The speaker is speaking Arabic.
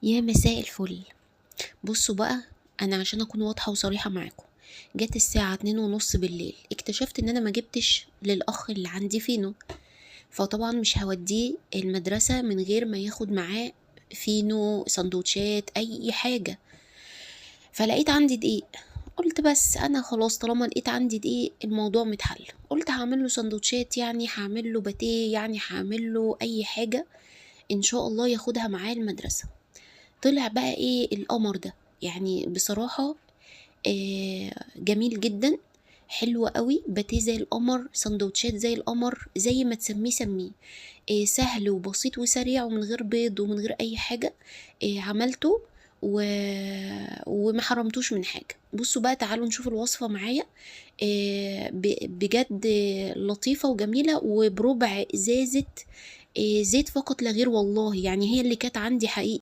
يا مساء الفل. بصوا بقى، انا عشان اكون واضحة وصريحة معاكم، جت الساعة 2:30 بالليل اكتشفت ان انا ما جبتش للاخ اللي عندي فينو. فطبعا مش هوديه المدرسة من غير ما ياخد معاه فينو، سندوتشات، اي حاجة. فلقيت عندي دقيق، قلت بس انا خلاص طالما لقيت عندي دقيق الموضوع متحل. قلت هعمل له سندوتشات، يعني هعمل له باتيه، يعني هعمل له اي حاجة ان شاء الله ياخدها معاه المدرسة. طلع بقى ايه القمر ده، يعني بصراحة جميل جدا، حلو قوي، باتيه زي القمر، سندوتشات زي القمر، زي ما تسميه سميه. سهل وبسيط وسريع ومن غير بيض ومن غير اي حاجة. عملته و... وما حرمتوش من حاجة. بصوا بقى، تعالوا نشوف الوصفة معايا. بجد لطيفة وجميلة، وبربع ازازة زيت فقط لا غير، والله يعني هي اللي كانت عندي حقيقي.